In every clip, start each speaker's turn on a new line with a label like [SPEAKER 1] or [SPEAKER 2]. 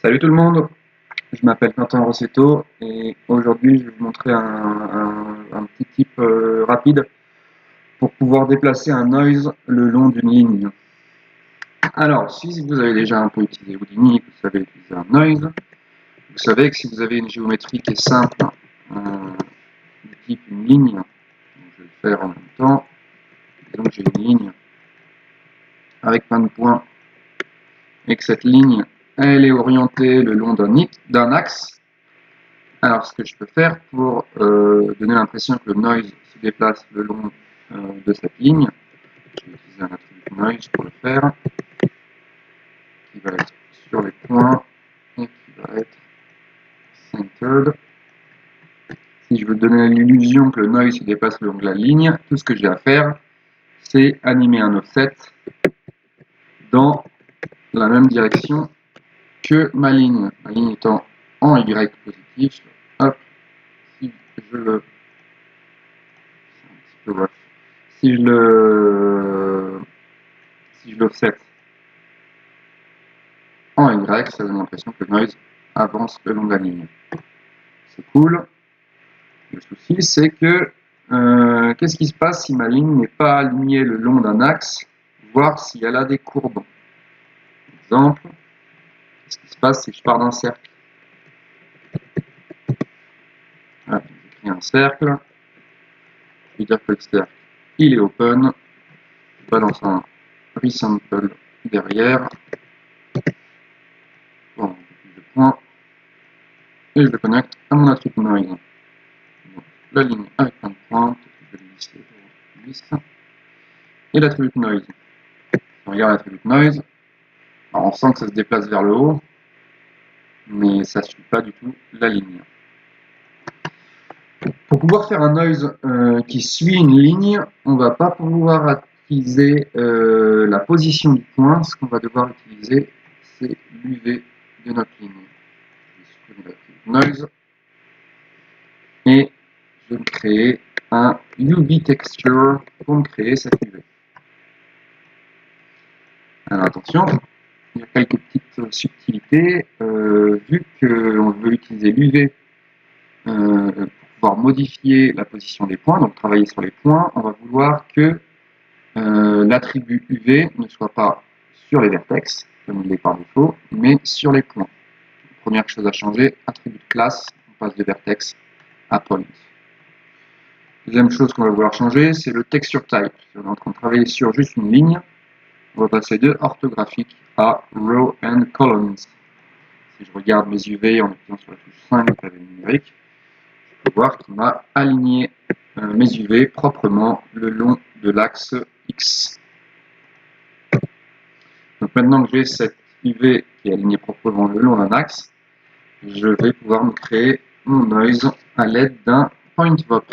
[SPEAKER 1] Salut tout le monde, je m'appelle Quentin Rossetto et aujourd'hui je vais vous montrer un petit tip rapide pour pouvoir déplacer un noise le long d'une ligne. Alors, si vous avez déjà un peu utilisé Houdini, vous savez utiliser un noise, vous savez que si vous avez une géométrie qui est simple, du type une ligne, donc je vais le faire en même temps, donc j'ai une ligne avec plein de points et que cette ligne elle est orientée le long d'un axe. Alors, ce que je peux faire pour donner l'impression que le noise se déplace le long de cette ligne, je vais utiliser un attribut noise pour le faire, qui va être sur les points et qui va être centered. Si je veux donner l'illusion que le noise se dépasse le long de la ligne, tout ce que j'ai à faire, c'est animer un offset dans la même direction que ma ligne. Ma ligne étant en Y positif, hop, si je le... C'est un petit peu rough. Si je l'offset en Y, ça donne l'impression que le noise avance le long de la ligne. C'est cool. Le souci, c'est que qu'est-ce qui se passe si ma ligne n'est pas alignée le long d'un axe, voir si elle a des courbes. Exemple, ce qui se passe, c'est que je pars d'un cercle. Voilà, j'écris un cercle. Je vais dire que le cercle, il est open. Je balance un resample derrière. Bon, de points. Et je le connecte à mon attribut noise. Donc, la ligne avec un point, je vais lisser 10. Et l'attribut noise. On regarde l'attribut noise. Alors, on sent que ça se déplace vers le haut, mais ça ne suit pas du tout la ligne. Pour pouvoir faire un noise qui suit une ligne, on ne va pas pouvoir utiliser la position du point. Ce qu'on va devoir utiliser, c'est l'UV de notre ligne. Je vais supprimer l'attribut noise et je vais créer un UV texture pour me créer cette UV. Alors attention, il y a quelques petites subtilités. Vu qu'on veut utiliser l'UV pour pouvoir modifier la position des points, donc travailler sur les points, on va vouloir que l'attribut UV ne soit pas sur les vertex, comme il est par défaut, mais sur les points. Première chose à changer, attribut de classe, on passe de vertex à point. Deuxième chose qu'on va vouloir changer, c'est le texture type. Si on est en train de travailler sur juste une ligne, on va passer de orthographique à row and columns. Si je regarde mes UV en appuyant sur la touche 5 du clavier numérique, je peux voir qu'il m'a aligné mes UV proprement le long de l'axe X. Donc maintenant que j'ai cette UV qui est alignée proprement le long d'un axe, je vais pouvoir me créer mon noise à l'aide d'un point vop.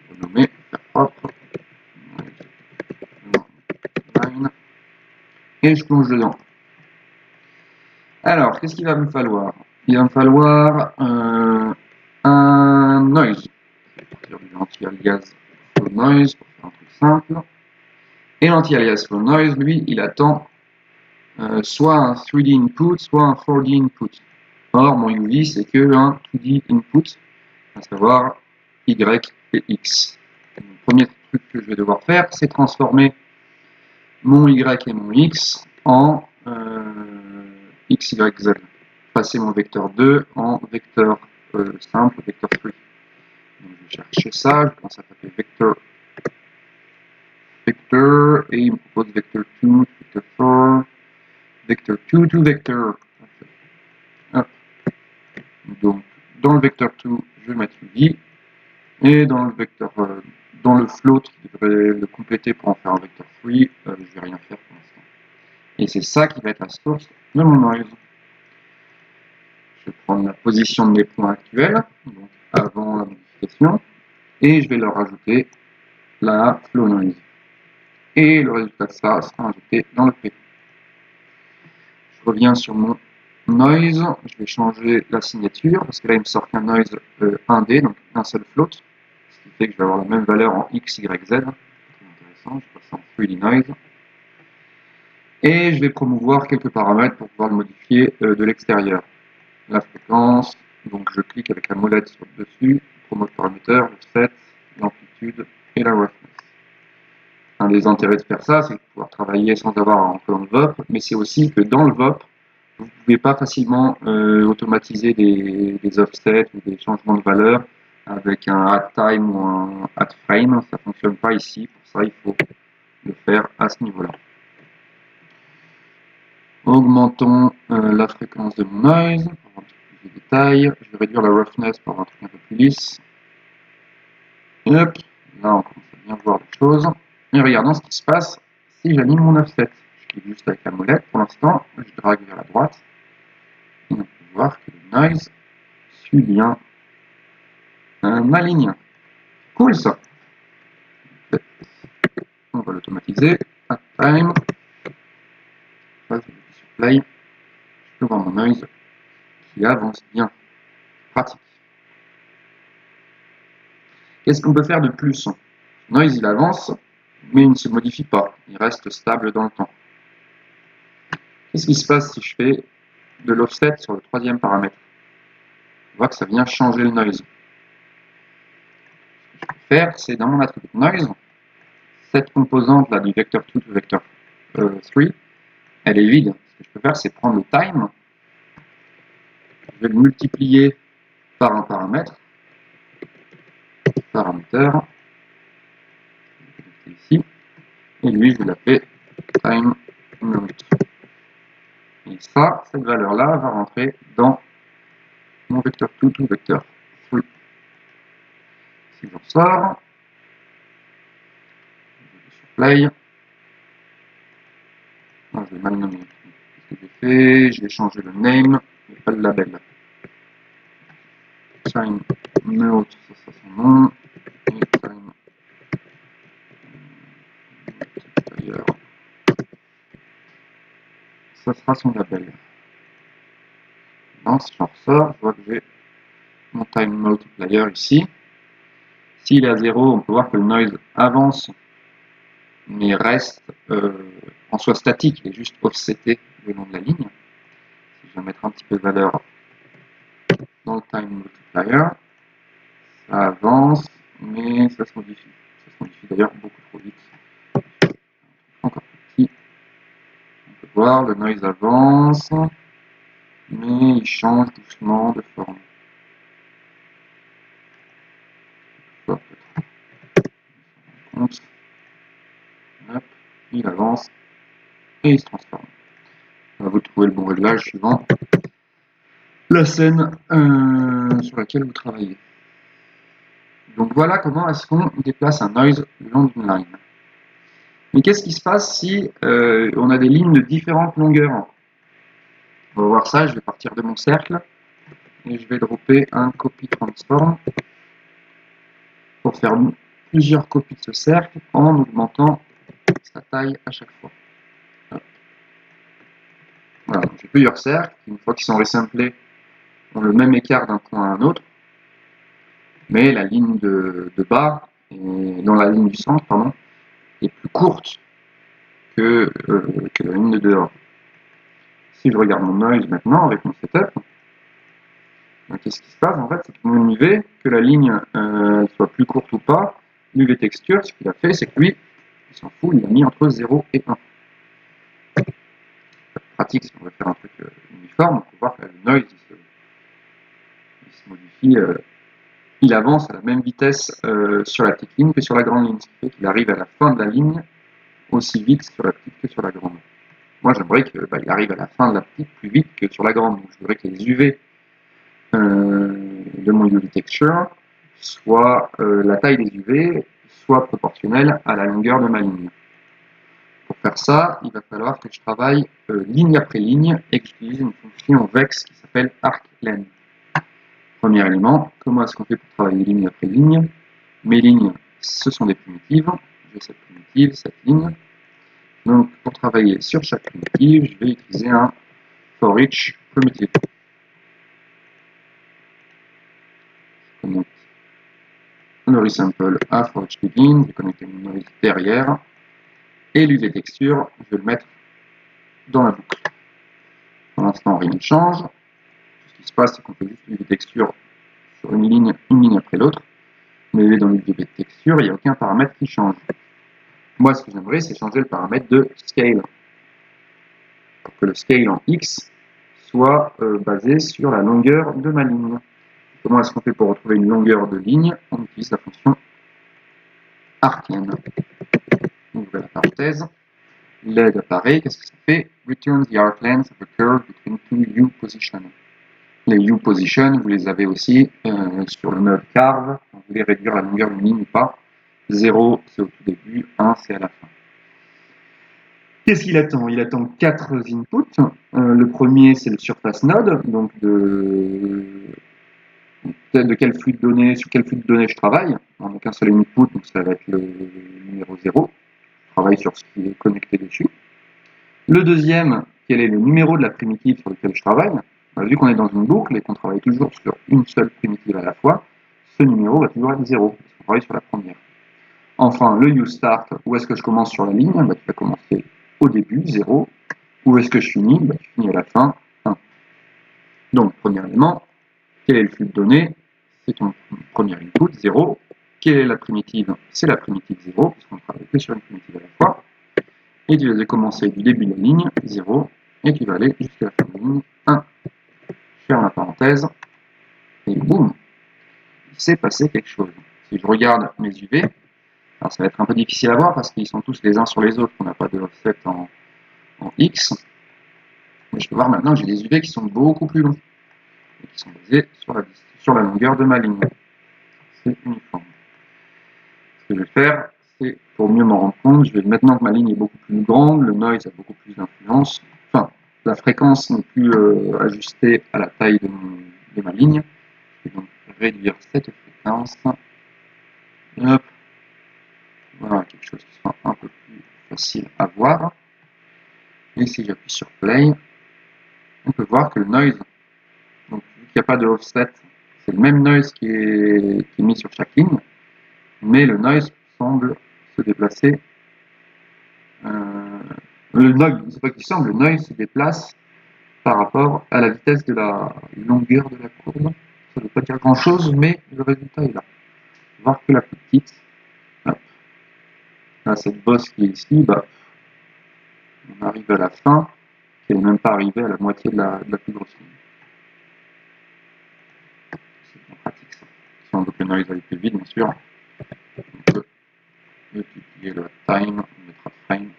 [SPEAKER 1] Je vais nommer, faire propre, line, et je plonge dedans. Alors, qu'est-ce qu'il va me falloir? Il va me falloir un noise. Je vais partir du anti-alias flow noise pour faire un truc simple. Et l'anti-alias flow noise, lui, il attend soit un 3D input, soit un 4D input. Or, mon UV, c'est que un 2D input, à savoir Y et X. Le premier truc que je vais devoir faire, c'est transformer mon Y et mon X en X, Y, Z. Passer mon vecteur 2 en vecteur simple, vecteur 3. Donc, je vais chercher ça, je commence à taper vector, et il me propose vector 2, vector 4, vector 2 to vector. Hop. Donc, dans le vecteur 2, je vais mettre UV, et dans le vecteur, dans le float qui devrait le compléter pour en faire un vecteur 3, je ne vais rien faire pour l'instant. Et c'est ça qui va être la source de mon noise. Je vais prendre la position de mes points actuels, donc avant la modification, et je vais leur ajouter la flow noise. Et le résultat de ça sera ajouté dans le P. Je reviens sur mon noise, je vais changer la signature, parce que là il me sort qu'un noise 1D, donc un seul float, ce qui fait que je vais avoir la même valeur en X, Y, Z. Très intéressant, je passe en 3D noise. Et je vais promouvoir quelques paramètres pour pouvoir le modifier de l'extérieur. La fréquence, donc je clique avec la molette sur le dessus, promote parameter, l'offset, l'amplitude et la roughness. Un des intérêts de faire ça, c'est de pouvoir travailler sans avoir à entrer dans le VOP, mais c'est aussi que dans le VOP, vous ne pouvez pas facilement automatiser des offsets ou des changements de valeur avec un add time ou un add frame. Ça ne fonctionne pas ici. Pour ça, il faut le faire à ce niveau-là. Augmentons la fréquence de mon noise pour avoir un petit peu plus de détails. Je vais réduire la roughness pour avoir un truc un peu plus lisse. Et hop, là on commence à bien voir les choses. Et regardons ce qui se passe si j'anime mon offset. Je clique juste avec la molette pour l'instant, je drague vers la droite. Et on peut voir que le noise suit bien ma ligne. Cool ça. On va l'automatiser. Add time. Là, je vais sur play. Je peux voir mon noise qui avance bien. Pratique. Qu'est-ce qu'on peut faire de plus? Le noise il avance, mais il ne se modifie pas. Il reste stable dans le temps. Qu'est-ce qui se passe si je fais de l'offset sur le troisième paramètre? On voit que ça vient changer le noise. Ce que je peux faire, c'est dans mon attribut noise, cette composante là du vector 2 to vector 3, elle est vide. Ce que je peux faire, c'est prendre le time, je vais le multiplier par un paramètre, ici, et lui, je vais l'appeler time mult. Et ça, cette valeur-là va rentrer dans mon vector 2 to vector 3. Si j'en sors, je vais sur play. Non, je vais mal nommer. Qu'est-ce que j'ai fait? J'ai changé le name, mais pas le label. Time mult, ça sera son nom. Et time multiplier, ça sera son label. Maintenant, si j'en ressors, je vois que j'ai mon time multiplier ici. S'il est à 0, on peut voir que le noise avance, mais reste en soi statique, il est juste offseté le long de la ligne. Si je vais mettre un petit peu de valeur dans le time multiplier, ça avance, mais ça se modifie. Ça se modifie d'ailleurs beaucoup trop vite. Encore plus petit. On peut voir, le noise avance, mais il change doucement de forme. Hop, il avance et il se transforme. À vous de trouver le bon réglage suivant la scène sur laquelle vous travaillez. Donc voilà comment est-ce qu'on déplace un noise le long d'une ligne. Mais qu'est-ce qui se passe si on a des lignes de différentes longueurs? On va voir ça, je vais partir de mon cercle et je vais dropper un copy transform pour faire plusieurs copies de ce cercle en augmentant sa taille à chaque fois. Voilà, j'ai plusieurs cercles qui, une fois qu'ils sont resamplés, ont le même écart d'un point à un autre, mais la ligne de bas, et dans la ligne du centre, pardon, est plus courte que la ligne de dehors. Si je regarde mon noise maintenant avec mon setup, qu'est-ce qui se passe en fait? C'est que mon UV, que la ligne soit plus courte ou pas, l'UV texture, ce qu'il a fait, c'est que lui, il s'en fout, il a mis entre 0 et 1. Pratique si on veut faire un truc uniforme, on peut voir que le noise il se modifie, il avance à la même vitesse sur la petite ligne que sur la grande ligne, ce qui fait qu'il arrive à la fin de la ligne aussi vite sur la petite que sur la grande. Moi j'aimerais qu'il arrive à la fin de la petite plus vite que sur la grande, donc je voudrais que les UV de mon UV texture soit la taille des UV soit proportionnelle à la longueur de ma ligne. Pour faire ça, il va falloir que je travaille ligne après ligne et que j'utilise une fonction vex qui s'appelle arclen. Premier élément, comment est-ce qu'on fait pour travailler ligne après ligne? Mes lignes, ce sont des primitives. J'ai cette primitive, cette ligne. Donc, pour travailler sur chaque primitive, je vais utiliser un for each primitive. Je connecte le resample à for each begin, je vais connecter mon noise derrière. Et l'UV texture, je vais le mettre dans la boucle. Pour l'instant, rien ne change. Ce qui se passe, c'est qu'on fait juste l'UV texture sur une ligne après l'autre. Mais dans l'UV texture, il n'y a aucun paramètre qui change. Moi, ce que j'aimerais, c'est changer le paramètre de scale. Pour que le scale en X soit basé sur la longueur de ma ligne. Comment est-ce qu'on fait pour retrouver une longueur de ligne? On utilise la fonction arcane. Ouvrez la parenthèse. LED apparaît, qu'est-ce que ça fait? Return the arc length of a curve between two U positions. Les U positions, vous les avez aussi sur le node carve. Vous voulez réduire la longueur d'une ligne ou pas. 0, c'est au tout début, 1, c'est à la fin. Qu'est-ce qu'il attend? Il attend 4 inputs. Le premier, c'est le surface node, donc de quel flux de données, sur quel flux de données je travaille. On n'a qu'un seul input, donc ça va être le numéro 0. Je travaille sur ce qui est connecté dessus. Le deuxième, quel est le numéro de la primitive sur laquelle je travaille. Vu qu'on est dans une boucle et qu'on travaille toujours sur une seule primitive à la fois, ce numéro va toujours être 0, parce qu'on travaille sur la première. Enfin, le uStart, où est-ce que je commence sur la ligne? Tu vas commencer au début, 0. Où est-ce que je finis? Tu finis à la fin, 1. Donc, premier élément, quel est le flux de données? C'est ton premier input, 0. Quelle est la primitive? C'est la primitive 0, puisqu'on ne travaille que sur une primitive à la fois. Et tu vas commencer du début de la ligne, 0, et tu vas aller jusqu'à la fin de la ligne, 1. Je ferme la parenthèse, et boum, il s'est passé quelque chose. Si je regarde mes UV, alors ça va être un peu difficile à voir parce qu'ils sont tous les uns sur les autres, on n'a pas de offset en X. Mais je peux voir maintenant que j'ai des UV qui sont beaucoup plus longs, et qui sont basés sur la longueur de ma ligne. C'est uniforme. Ce que je vais faire, c'est pour mieux m'en rendre compte, je vais maintenant que ma ligne est beaucoup plus grande, le noise a beaucoup plus d'influence, enfin, la fréquence n'est plus ajustée à la taille de ma ligne. Je vais donc réduire cette fréquence. Hop. Voilà, quelque chose qui soit un peu plus facile à voir. Et si j'appuie sur play, on peut voir que le noise, donc vu qu'il n'y a pas de offset, c'est le même noise qui est mis sur chaque ligne, mais le noise semble se déplacer. Le noise, c'est pas qu'il semble, le noise se déplace par rapport à la vitesse de la longueur de la courbe. Ça ne veut pas dire grand chose, mais le résultat est là. Voir que la plus petite, hop, là, cette bosse qui est ici, on arrive à la fin, qui n'est même pas arrivée à la moitié de la plus grosse ligne. C'est bien pratique ça. Si on veut que le noise aille plus vite, bien sûr, on peut multiplier le time, on mettra frame.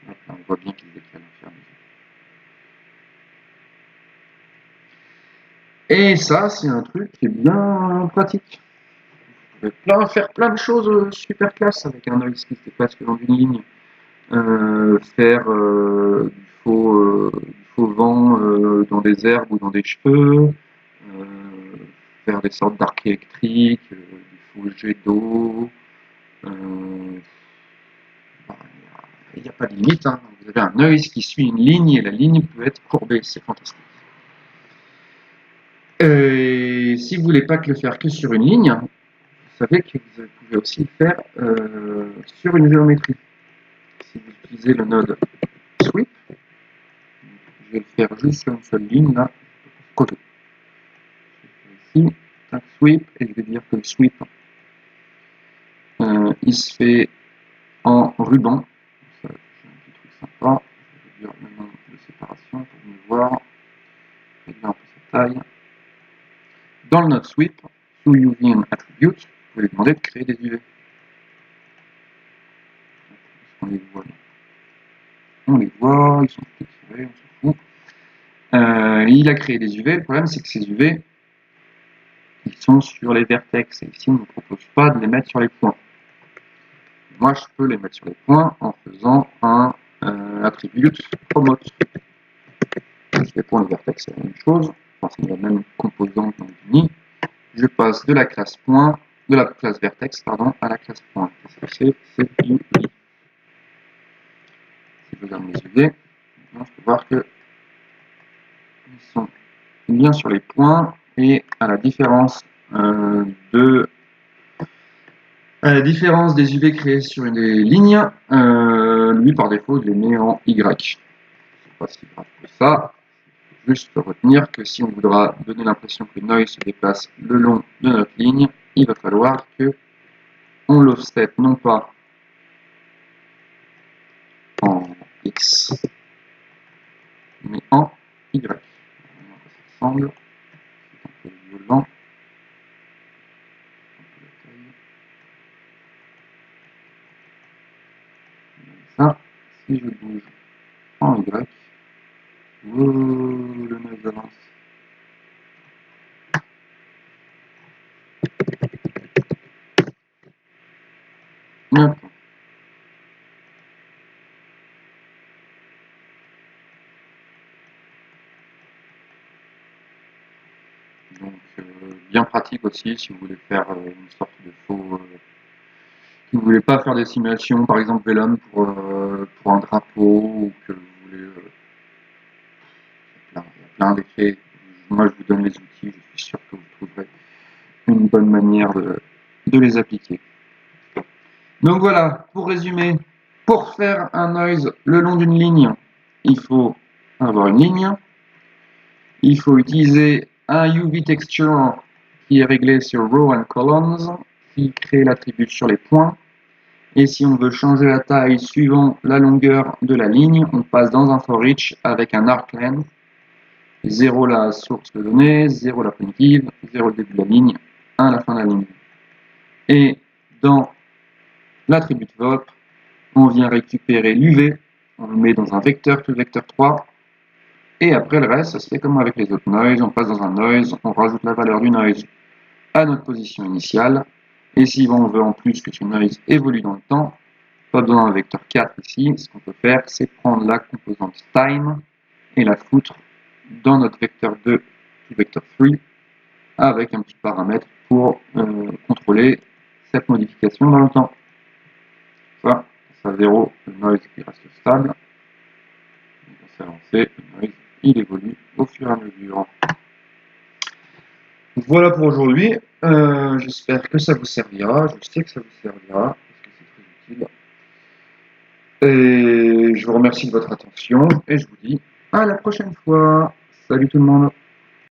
[SPEAKER 1] Là, on voit bien qu'il décale au fur et à mesure. Et ça, c'est un truc qui est bien pratique. Vous pouvez faire plein de choses super classe avec un noise qui se déplace le long d'une ligne. Faire du faux vent dans des herbes ou dans des cheveux, faire des sortes d'arcs électriques, du faux jet d'eau. Il n'y a pas de limite. Hein. Vous avez un noise qui suit une ligne et la ligne peut être courbée. C'est fantastique. Et si vous ne voulez pas le faire que sur une ligne, vous savez que vous pouvez aussi le faire sur une géométrie. Si vous utilisez le node sweep, je vais le faire juste sur une seule ligne, là, côté. Ici, un sweep, et je vais dire que le sweep, il se fait en ruban. Ça, c'est un petit truc sympa. Je vais dire le nombre de séparation pour mieux voir. Régler un peu sa taille. Dans le node sweep, sous UV and attribute, vous pouvez lui demander de créer des UV. On les voit là. On les voit, ils sont étirés, on s'en fout. Il a créé des UV, le problème c'est que ces UV, ils sont sur les vertex, et ici on ne propose pas de les mettre sur les points. Moi je peux les mettre sur les points en faisant un attribute promote. Je fais pour le vertex, c'est la même chose, enfin, c'est la même composante dans l'uni. Je passe de la classe point, de la classe vertex, pardon, à la classe point. Qu'est-ce que c'est UV. Si je regarde mes UV, je peux voir que ils sont bien sur les points et à la différence des UV créés sur des lignes, lui par défaut il les met en Y. pas si grave que ça. Juste retenir que si on voudra donner l'impression que le noise se déplace le long de notre ligne, il va falloir que on l'offset non pas en X, mais en Y. Ça ressemble, c'est un peu violent. Ça, si je bouge en Y, le noise avance. Hop. Donc, bien pratique aussi si vous voulez faire une sorte de faux. Si vous voulez pas faire des simulations, par exemple Vellum pour un drapeau, ou que vous voulez. Il y a plein d'effets. Moi, je vous donne les outils, je suis sûr que vous trouverez une bonne manière de les appliquer. Donc voilà, pour résumer, pour faire un noise le long d'une ligne, il faut avoir une ligne. Il faut utiliser un UV texture qui est réglé sur row and columns, qui crée l'attribut sur les points. Et si on veut changer la taille suivant la longueur de la ligne, on passe dans un for each avec un arc length. 0 la source de données, 0 la primitive, 0 le début de la ligne, 1 la fin de la ligne. Et dans l'attribut VOP, on vient récupérer l'UV, on le met dans un vecteur to vecteur 3, et après le reste, ça se fait comme avec les autres noise, on passe dans un noise, on rajoute la valeur du noise à notre position initiale, et si on veut en plus que ce noise évolue dans le temps, pas besoin d'un vecteur 4 ici, ce qu'on peut faire, c'est prendre la composante time et la foutre dans notre vecteur 2 to vecteur 3, avec un petit paramètre pour contrôler cette modification dans le temps. Ça, à 0, le noise il reste stable. Quand c'est avancé, le noise il évolue au fur et à mesure. Voilà pour aujourd'hui. J'espère que ça vous servira. Je sais que ça vous servira parce que c'est très utile. Et je vous remercie de votre attention et je vous dis à la prochaine fois. Salut tout le monde.